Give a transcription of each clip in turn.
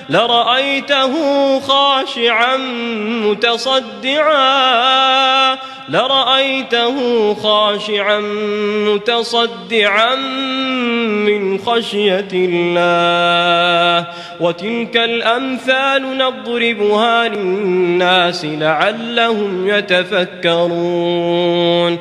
لرأيته خاشعا متصدعا لرأيته خاشعا متصدعا من خشية الله وتلك الأمثال نضربها للناس لعلهم يتفكرون.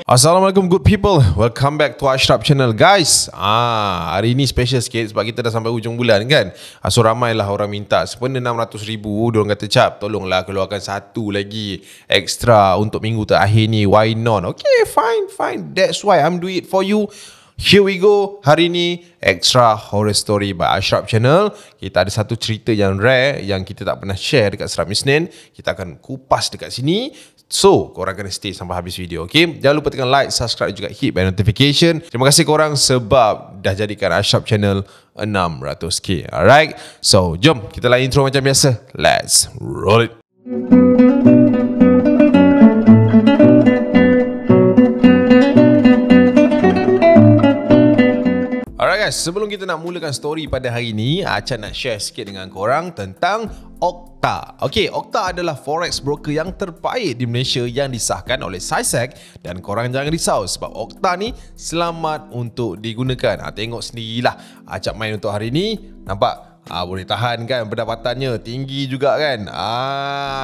Assalamualaikum good people, welcome back to Ashraf channel guys. Hari ini special sikit sebab kita dah sampai hujung bulan kan. So ramailah orang minta sebenarnya 600,000. Diorang kata Cap, tolonglah keluarkan satu lagi extra untuk minggu terakhir ni. Why not? Okay, fine. That's why I'm doing it for you. Here we go. Hari ni Extra Horror Story by Ashraf channel. Kita ada satu cerita yang rare yang kita tak pernah share dekat Seram Isnin. Kita akan kupas dekat sini. So, korang kena stay sampai habis video, okay? Jangan lupa tekan like, subscribe juga hit bell notification. Terima kasih korang sebab dah jadikan Ashraf channel 600k. Alright? So, jom kita lain intro macam biasa. Let's roll it. Alright guys, sebelum kita nak mulakan story pada hari ni, Acap nak share sikit dengan korang tentang Okta. Okay, Okta adalah forex broker yang terbaik di Malaysia yang disahkan oleh SISEC. Dan korang jangan risau sebab Okta ni selamat untuk digunakan. Tengok sendirilah Acap main untuk hari ni. Nampak? Boleh tahan kan, pendapatannya tinggi juga kan.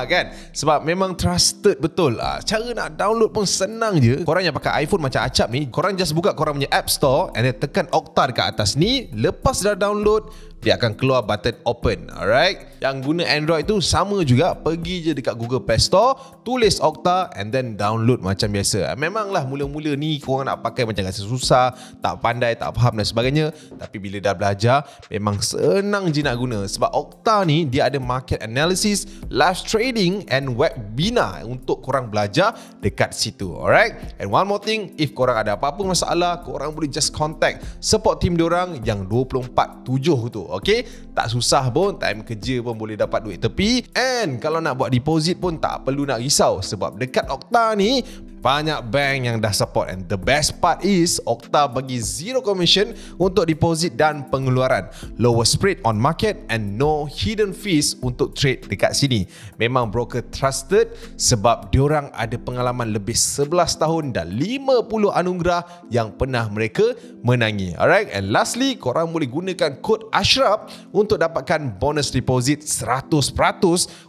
Kan, sebab memang trusted betul. Cara nak download pun senang je. Korang yang pakai iPhone macam Acap ni, korang just buka korang punya App Store and then tekan Okta dekat atas ni. Lepas dah download, dia akan keluar button open. Alright, yang guna Android tu sama juga. Pergi je dekat Google Play Store, tulis Okta and then download macam biasa. Memanglah mula-mula ni korang nak pakai macam rasa susah, tak pandai, tak faham dan sebagainya. Tapi bila dah belajar, memang senang je nak guna. Sebab Okta ni dia ada market analysis, live trading and webinar untuk korang belajar dekat situ. Alright, and one more thing, if korang ada apa-apa masalah, korang boleh just contact support team diorang yang 24/7 tu. Okay, tak susah pun, time kerja pun boleh dapat duit tepi. And kalau nak buat deposit pun tak perlu nak risau sebab dekat Okta ni banyak bank yang dah support. And the best part is Okta bagi zero commission untuk deposit dan pengeluaran, lower spread on market and no hidden fees untuk trade dekat sini. Memang broker trusted sebab diorang ada pengalaman lebih 11 tahun dan 50 anugerah yang pernah mereka menangi. Alright, and lastly, korang boleh gunakan kod Ashraf untuk dapatkan bonus deposit 100%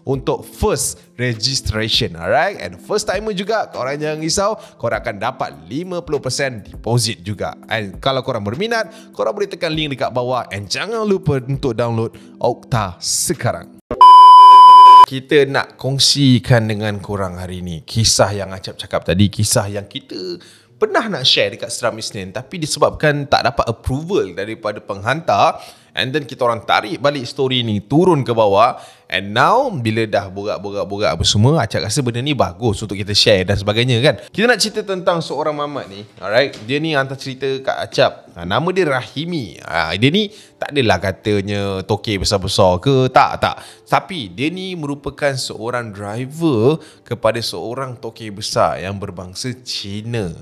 untuk first registration. Alright, and first timer juga, korang jangan risau, korang akan dapat 50% deposit juga. And kalau korang berminat, korang boleh tekan link dekat bawah. And jangan lupa untuk download Okta sekarang. Kita nak kongsikan dengan korang hari ni kisah yang Acap cakap tadi, kisah yang kita pernah nak share dekat Seram Isnin, tapi disebabkan tak dapat approval daripada penghantar, and then kita orang tarik balik story ni turun ke bawah. And now bila dah borak apa semua, Acap rasa benda ni bagus untuk kita share dan sebagainya kan. Kita nak cerita tentang seorang mamat ni. Alright, dia ni hantar cerita kat Acap. Nama dia Rahimi. Dia ni tak adalah katanya tokek besar-besar ke, tak. Tapi dia ni merupakan seorang driver kepada seorang tokek besar yang berbangsa Cina.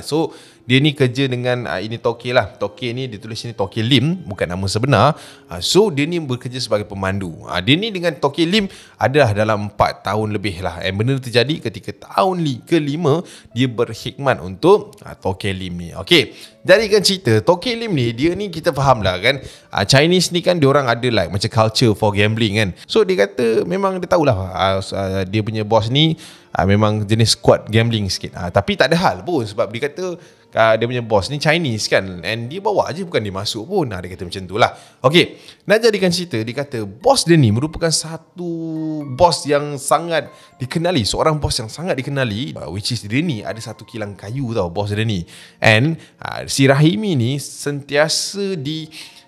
So dia ni kerja dengan ini tokek lah. Tokek ni ditulis sini Tokek Lim, bukan nama sebenar. So dia ni bekerja sebagai pemandu. Dia ni dengan Tokek Lim adalah dalam 4 tahun lebih lah. And benda terjadi ketika tahun ke-5 dia berkhidmat untuk Tokek Lim ni. Okay, jadikan cerita Tokek Lim ni, dia ni kita faham lah kan, Chinese ni kan diorang ada like macam culture for gambling kan. So dia kata memang dia tahulah dia punya boss ni memang jenis squad gambling sikit. Tapi tak ada hal pun sebab dia kata dia punya boss ni Chinese kan, and dia bawa je, bukan dia masuk pun. Dia kata macam tu lah. Okay, nak jadikan cerita, dia kata bos dia ni merupakan satu bos yang sangat dikenali, seorang bos yang sangat dikenali, which is dia ni ada satu kilang kayu tau, bos dia ni. And si Rahimi ni sentiasa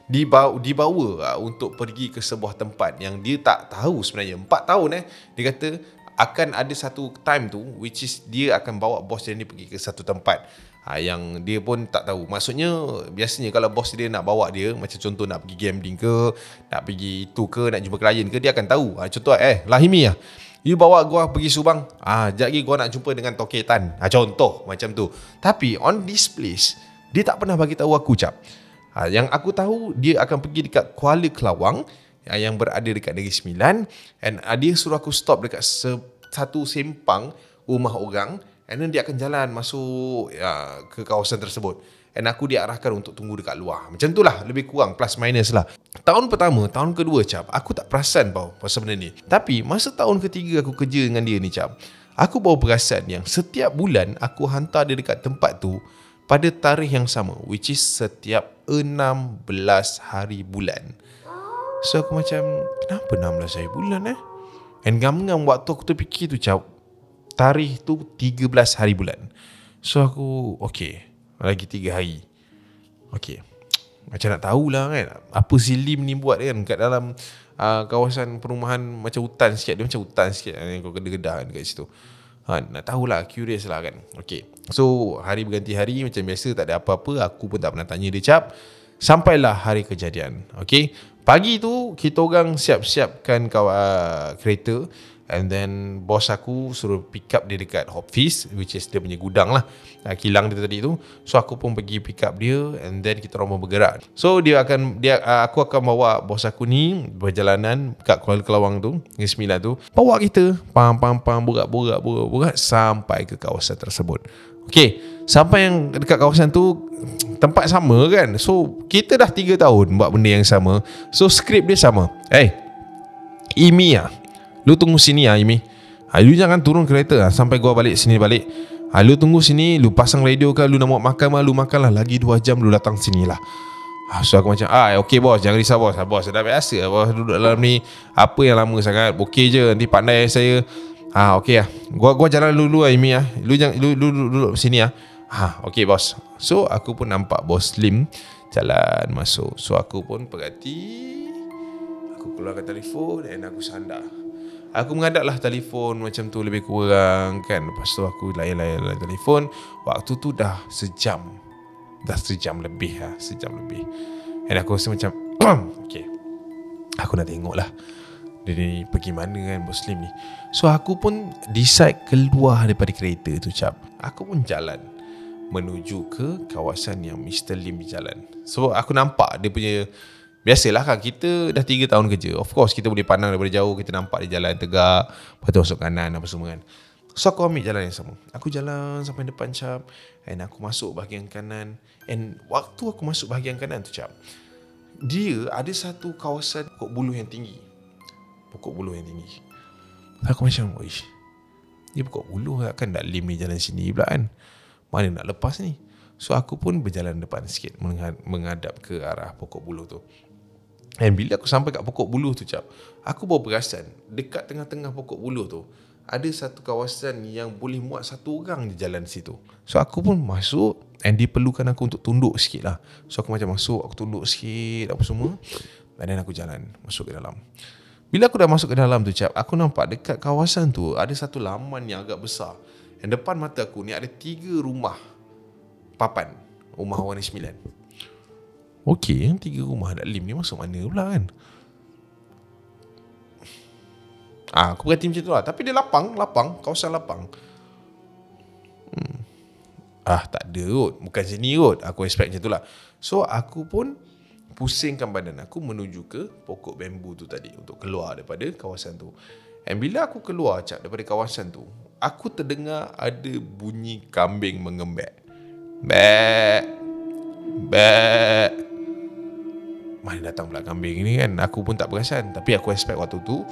dibawa untuk pergi ke sebuah tempat yang dia tak tahu sebenarnya. 4 tahun dia kata akan ada satu time tu which is dia akan bawa bos dia ni pergi ke satu tempat yang dia pun tak tahu. Maksudnya biasanya kalau bos dia nak bawa dia, macam contoh nak pergi gambling ke, nak pergi itu ke, nak jumpa klien ke, dia akan tahu. Contoh Lahimi you bawa gua pergi Subang, sekejap lagi gua nak jumpa dengan Tokek Tan, contoh macam tu. Tapi on this place dia tak pernah bagi tahu aku, Cap. Yang aku tahu dia akan pergi dekat Kuala Kelawang yang berada dekat Negeri Sembilan, and dia suruh aku stop dekat satu sempang rumah orang, and then dia akan jalan masuk ke kawasan tersebut. And aku diarahkan untuk tunggu dekat luar. Macam tu lah, lebih kurang plus minus lah. Tahun pertama, tahun kedua cap, aku tak perasan pasal benda ni. Tapi masa tahun ketiga aku kerja dengan dia ni cap, aku baru perasan yang setiap bulan aku hantar dia dekat tempat tu pada tarikh yang sama, which is setiap 16 hari bulan. So aku macam, kenapa 16 hari bulan And ngam-ngam waktu aku terfikir tu cap, tarikh tu 13 hari bulan. So aku, okay, lagi 3 hari. Okay, macam nak tahulah kan, apa si Lim ni buat kan kat dalam kawasan perumahan macam hutan sikit. Dia macam hutan sikit, kau kedah-kedah dekat situ. Nak tahulah, curious lah kan. Okay, so hari berganti hari macam biasa, tak ada apa-apa. Aku pun tak pernah tanya dia cap. Sampailah hari kejadian. Okay, pagi tu kita orang siap-siapkan kereta. And then bos aku suruh pick up dia dekat Hopfist, which is dia punya gudang lah, kilang dia tadi tu. So aku pun pergi pick up dia, and then kita orang bergerak. So aku akan bawa bos aku ni berjalanan kat Kuala Kelawang tu, Negeri Sembilan tu, bawa kita borak sampai ke kawasan tersebut. Okay, sampai yang dekat kawasan tu, tempat sama kan. So kita dah 3 tahun buat benda yang sama. So skrip dia sama. Imi lu tunggu sini Imi. Lu jangan turun kereta sampai gua balik sini balik. Lu tunggu sini, lu pasang radio ke, lu nak mau makan lu makan lah. Lagi 2 jam lu datang sini lah. So aku macam, okay bos, jangan risau bos. Bos dah biasa bos duduk dalam ni. Apa yang lama sangat, okay je, nanti pandai saya. Okay lah, gua jalan dulu Imi Lu duduk sini okay bos. So aku pun nampak bos Lim jalan masuk. So aku pun perhati. Aku keluarkan telefon dan aku sandar. Aku menghadaplah telefon macam tu lebih kurang kan. Lepas tu aku layan telefon. Waktu tu dah sejam. Sejam lebih. Dan aku rasa macam okay, aku nak tengok lah dia ni pergi mana kan bos Lim ni. So aku pun decide keluar daripada kereta tu cap. Aku pun jalan menuju ke kawasan yang Mr. Lim berjalan. So aku nampak dia punya, biasalah kan, kita dah 3 tahun kerja. Of course kita boleh pandang daripada jauh, kita nampak dia jalan tegak, lepas tu masuk kanan apa semua kan. So aku ambil jalan yang sama. Aku jalan sampai depan cap, and aku masuk bahagian kanan. And waktu aku masuk bahagian kanan tu cap, dia ada satu kawasan pokok buluh yang tinggi. Aku macam, oish, ni pokok buluh kan, tak Lim ni jalan sini pula kan, mana nak lepas ni. So aku pun berjalan depan sikit, menghadap ke arah pokok buluh tu. Dan bila aku sampai kat pokok buluh tu cap, aku baru perasan dekat tengah-tengah pokok buluh tu ada satu kawasan yang boleh muat 1 orang je jalan di situ. So aku pun masuk, and dia perlukan aku untuk tunduk sikit lah. So aku macam masuk, aku tunduk sikit apa semua, dan aku jalan masuk ke dalam. Bila aku dah masuk ke dalam tu cap, aku nampak dekat kawasan tu ada satu laman yang agak besar. Dan depan mata aku ni ada 3 rumah papan, rumah warna 9. Okey, 3 rumah Dak Lim ni masuk mana pula kan? Aku berhati macam tu lah. Tapi dia lapang, kawasan lapang. Tak ada kot, bukan sini kot. Aku expect macam tu lah. So aku pun pusingkan badan aku menuju ke pokok bambu tu tadi, untuk keluar daripada kawasan tu. Dan bila aku keluar cap daripada kawasan tu, aku terdengar ada bunyi kambing mengembek. Bek. Mana datang pula kambing ni kan? Aku pun tak perasan. Tapi aku expect waktu tu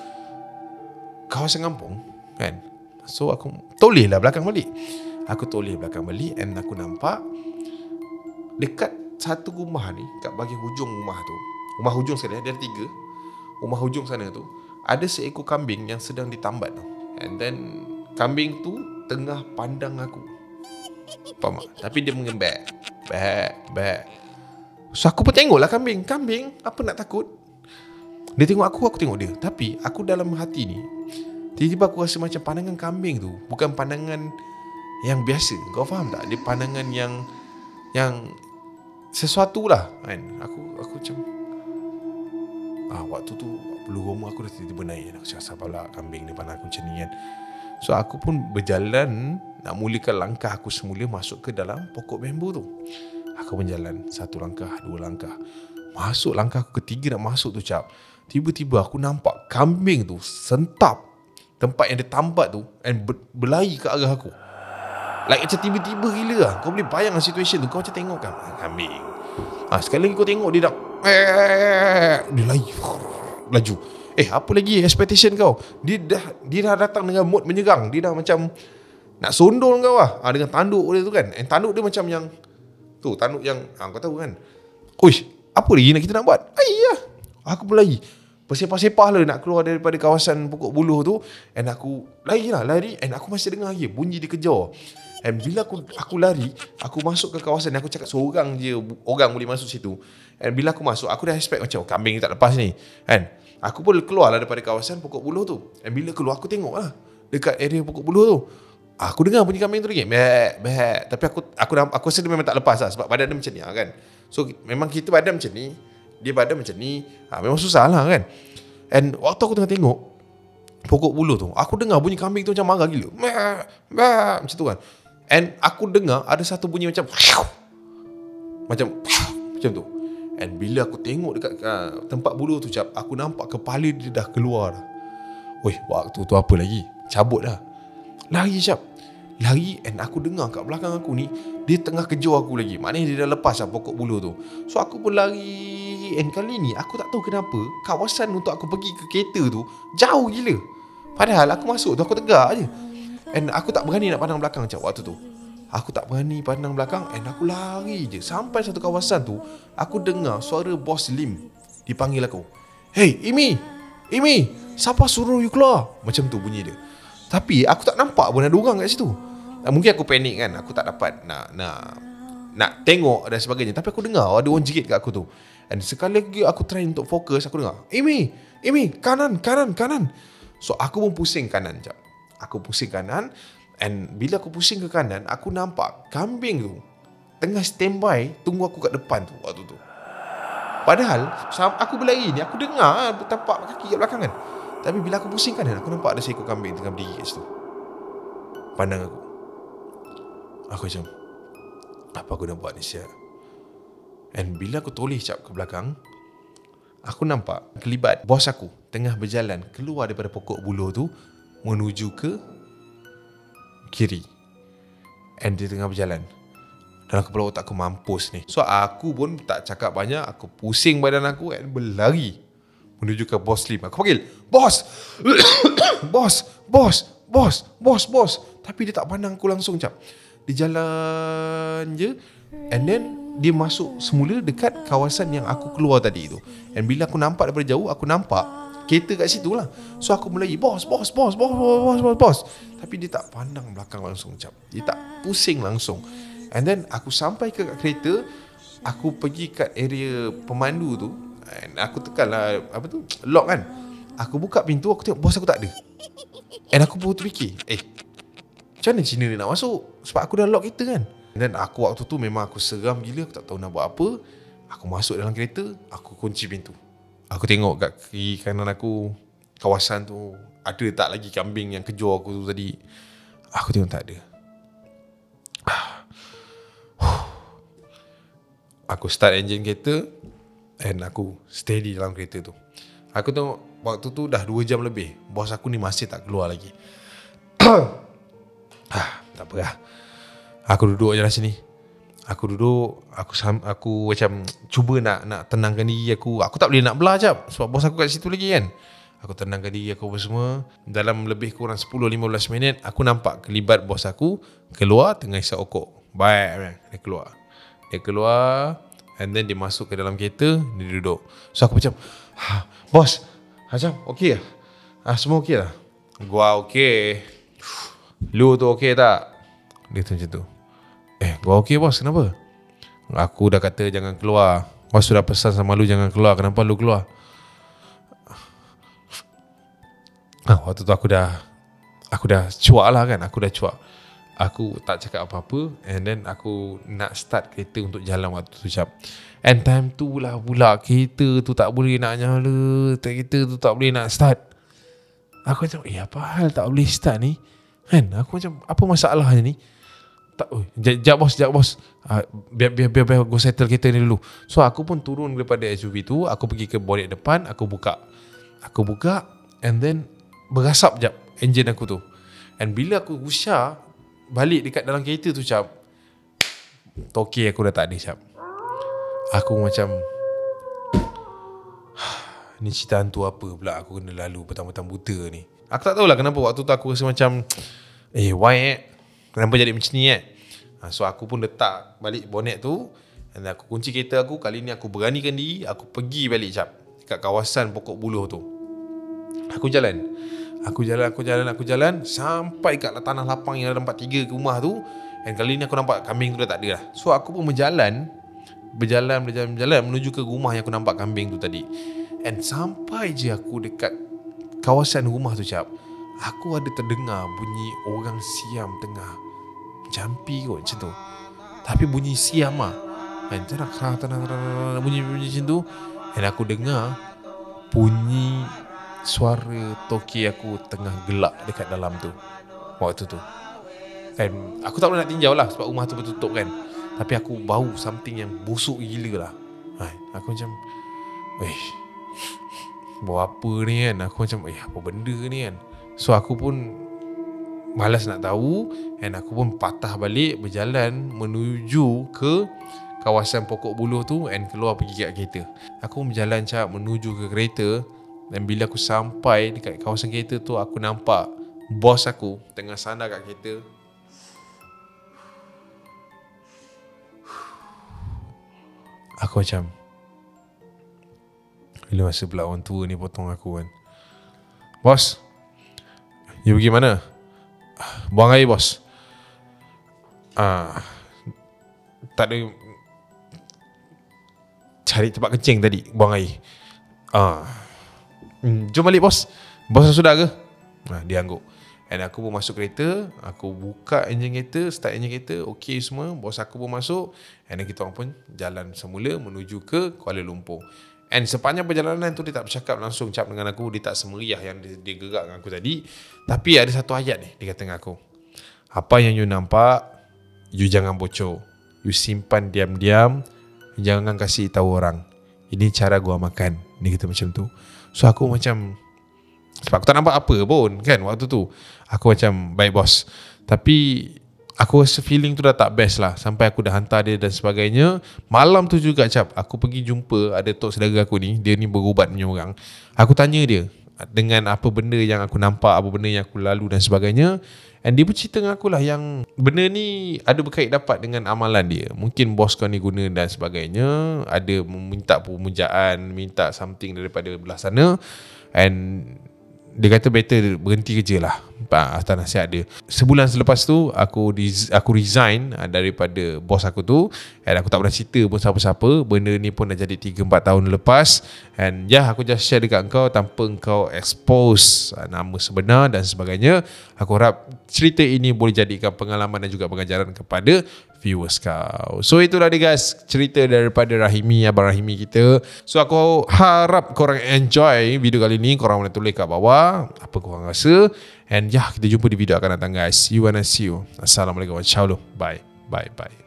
kawasan kampung kan. So aku toleh belakang balik. And aku nampak dekat satu rumah ni, kat bahagian hujung rumah tu, rumah hujung sekali, dia ada 3. Rumah hujung sana tu ada seekor kambing yang sedang ditambat tu. And then kambing tu tengah pandang aku. Faham tak? Tapi dia mengembek. Bek. So aku pun tengoklah kambing, apa nak takut? Dia tengok aku tengok dia. Tapi aku dalam hati ni, tiba-tiba aku rasa macam pandangan kambing tu bukan pandangan yang biasa. Kau faham tak? Dia pandangan yang sesuatu lah kan. Aku macam waktu tu bulu roma aku dah tiba-tiba naik. Aku cakap, sabarlah, kambing dia pandang aku macam ni kan. So aku pun berjalan nak mulakan langkah aku semula masuk ke dalam pokok bambu tu. Aku berjalan 1 langkah, 2 langkah. Masuk langkah aku ketiga nak masuk tu cap, tiba-tiba aku nampak kambing tu sentap tempat yang dia tambat tu and berlari ke arah aku. Like macam tiba-tiba gila lah. Kau boleh bayangkan situation tu. Kau macam tengok kan kambing. Sekali lagi kau tengok dia dah dia lari laju. Apa lagi expectation kau? Dia dah datang dengan mood menyerang. Dia dah macam nak sondol kau lah. Dengan tanduk dia tu kan. And tanduk dia macam yang tu, tanduk yang kau tahu kan. Uish, apa lagi nak kita nak buat? Aku berlari. Bersepah-sepah lah nak keluar daripada kawasan pokok buluh tu. And aku lari. And aku masih dengar lagi bunyi dia kejar. And bila aku lari, aku masuk ke kawasan ni. Aku cakap seorang je orang boleh masuk situ. And bila aku masuk, aku dah expect macam kambing ni tak lepas ni kan. Aku pun keluar lah daripada kawasan pokok buluh tu. And bila keluar aku tengok lah dekat area pokok buluh tu, aku dengar bunyi kambing tu lagi bek. Tapi aku rasa dia memang tak lepas lah. Sebab badan dia macam ni lah kan. So memang kita badan macam ni, dia badan macam ni, memang susah lah kan. And waktu aku tengah tengok pokok buluh tu, aku dengar bunyi kambing tu macam marah gila, macam tu kan. And aku dengar ada satu bunyi macam tu. And bila aku tengok dekat tempat buluh tu, aku nampak kepala dia dah keluar dah. Waktu tu apa lagi, cabut dah. Lari and aku dengar kat belakang aku ni dia tengah kejar aku lagi. Maknanya dia dah lepas lah pokok buluh tu. So aku pun lari. And kali ni aku tak tahu kenapa kawasan untuk aku pergi ke kereta tu jauh gila. Padahal aku masuk tu aku tegak je. And aku tak berani nak pandang belakang macam waktu tu. Aku tak berani pandang belakang. And aku lari je. Sampai satu kawasan tu, aku dengar suara Bos Lim dipanggil aku. Hey Imi, siapa suruh you keluar? Macam tu bunyi dia. Tapi aku tak nampak pun ada orang kat situ. Mungkin aku panik kan. Aku tak dapat nak tengok dan sebagainya. Tapi aku dengar ada orang jerit kat aku tu. And sekali lagi aku try untuk fokus, aku dengar Imi, kanan. So aku pun pusing kanan jap. Aku pusing kanan. And bila aku pusing ke kanan, aku nampak kambing tu tengah standby tunggu aku kat depan tu waktu tu. Padahal aku berlari ni, aku dengar tapak kaki kat belakang kan. Tapi bila aku pusing kanan, aku nampak ada seekor kambing tengah berdiri kat situ, pandang aku. Aku macam, apa aku nak buat ni siap? And bila aku toleh cap ke belakang, aku nampak kelibat bos aku tengah berjalan keluar daripada pokok buluh tu menuju ke kiri. And dia tengah berjalan. Dalam kepala otak aku, mampus ni. So aku pun tak cakap banyak. Aku pusing badan aku and berlari menuju ke Bos Lim. Aku panggil, Bos! Bos! Tapi dia tak pandang aku langsung cap. Dia jalan je. And then dia masuk semula dekat kawasan yang aku keluar tadi tu. And bila aku nampak daripada jauh, aku nampak kereta kat situ lah. So aku berlari, Bos. Tapi dia tak pandang belakang langsung cap. Dia tak pusing langsung. And then aku sampai ke kereta. Aku pergi kat area pemandu tu. And aku tekan lah lock kan. Aku buka pintu, aku tengok bos aku tak ada. And aku pun terfikir, macam mana Cina dia nak masuk? Sebab aku dah lock kereta kan. Dan aku waktu tu memang aku seram gila. Aku tak tahu nak buat apa. Aku masuk dalam kereta, aku kunci pintu. Aku tengok kat kiri kanan aku, kawasan tu ada tak lagi kambing yang kejar aku tu tadi. Aku tengok tak ada. Aku start enjin kereta. And aku steady dalam kereta tu. Aku tengok waktu tu dah 2 jam lebih. Bos aku ni masih tak keluar lagi. Tak apa lah. Aku duduk je lah sini. Aku duduk. Aku macam cuba nak tenangkan diri aku. Aku tak boleh nak belah jap. Sebab bos aku kat situ lagi kan. Aku tenangkan diri aku apa semua. Dalam lebih kurang 10-15 minit, aku nampak kelibat bos aku keluar tengah isap okok. Baik, dia keluar. And then dia masuk ke dalam kereta. Dia duduk. So aku macam, bos, macam okey lah? Semua okey lah? Gua okey. Lu tu okey tak? Dia tu macam tu. Gua okey bos, kenapa? Aku dah kata jangan keluar. Bos sudah pesan sama lu jangan keluar. Kenapa lu keluar? Waktu tu aku dah cuak lah kan. Aku tak cakap apa-apa. And then aku nak start kereta untuk jalan waktu tu cap. And time tu lah pula kereta tu tak boleh nak nyala. Kereta tu tak boleh nak start. Aku macam apa hal tak boleh start ni kan. Aku macam apa masalahnya ni. Tak, Sekejap bos. Biar aku settle kereta ni dulu. So aku pun turun daripada SUV tu. Aku pergi ke bonnet depan. Aku buka Aku buka, and then berasap jap enjin aku tu. And bila aku usah balik dekat dalam kereta tu cap, toke aku dah tak ada cap. Aku macam, ni cerita hantu apa pula aku kena lalu petang-petang buta ni. Aku tak tahulah kenapa waktu tu aku rasa macam, why kenapa jadi macam ni So aku pun letak balik bonet tu, dan aku kunci kereta aku. Kali ni aku beranikan diri, aku pergi balik cap kat kawasan Pokok Buluh tu. Aku jalan sampai kat tanah lapang yang ada tempat 3 rumah tu. Dan kali ni aku nampak kambing tu dah tak ada lah. So aku pun berjalan menuju ke rumah yang aku nampak kambing tu tadi. And sampai je aku dekat kawasan rumah tu cap, aku ada terdengar bunyi orang siam tengah jampi kot macam tu. Tapi bunyi siam lah, bunyi macam tu. Dan aku dengar bunyi suara toki aku tengah gelak dekat dalam tu waktu tu. And aku tak boleh nak tinjau lah sebab rumah tu bertutup kan. Tapi aku bau something yang busuk gila lah. Aku macam, bau apa ni kan. Aku macam, apa benda ni kan. So aku pun malas nak tahu, and aku pun patah balik berjalan menuju ke kawasan Pokok Buluh tu, and keluar pergi kat kereta. Aku berjalan cap menuju ke kereta. Dan bila aku sampai dekat kawasan kereta tu, aku nampak bos aku tengah sandar kat kereta. Aku macam, bila masa pula orang tua ni potong aku kan. Bos, you pergi mana? Buang air bos. Tak ada, cari tempat kencing tadi, buang air. Jom balik bos. Bos sudah ke? Dia angguk. And aku pun masuk kereta, aku buka enjin kereta, start enjin kereta, okey semua. Bos aku pun masuk, and kita orang pun jalan semula menuju ke Kuala Lumpur. And sepanjang perjalanan tu dia tak bercakap langsung cap dengan aku, dia tak semeriah yang dia gerak dengan aku tadi. Tapi ada satu ayat ni, dia kata dengan aku, apa yang you nampak, you jangan bocor, you simpan diam-diam, jangan kasih tahu orang. Ini cara gua makan. Dia kata macam tu. So aku macam, sebab aku tak nampak apa pun kan waktu tu, aku macam, baik bos. Tapi aku rasa feeling tu dah tak best lah. Sampai aku dah hantar dia dan sebagainya. Malam tu juga cap, aku pergi jumpa ada tok saudara aku ni. Dia ni berubat punya orang. Aku tanya dia dengan apa benda yang aku nampak, apa benda yang aku lalu dan sebagainya. And dia bercerita dengan aku lah yang benda ni ada berkait dapat dengan amalan dia. Mungkin bos kau ni guna dan sebagainya. Ada minta pemujaan, minta something daripada belah sana. And dia kata better berhenti kerja lah atas nasihat dia. Sebulan selepas tu aku resign daripada bos aku tu. And aku tak pernah cerita pun siapa-siapa. Benda ni pun dah jadi 3-4 tahun lepas. And aku just share dekat kau tanpa kau expose nama sebenar dan sebagainya. Aku harap cerita ini boleh jadikan pengalaman dan juga pengajaran kepada viewers kau. So itulah dia guys, cerita daripada Rahimi, Abang Rahimi kita. So aku harap korang enjoy video kali ni. Korang boleh tulis kat bawah apa korang rasa. And kita jumpa di video akan datang guys. See you and I see you. Assalamualaikum warahmatullahi wabarakatuh. Bye.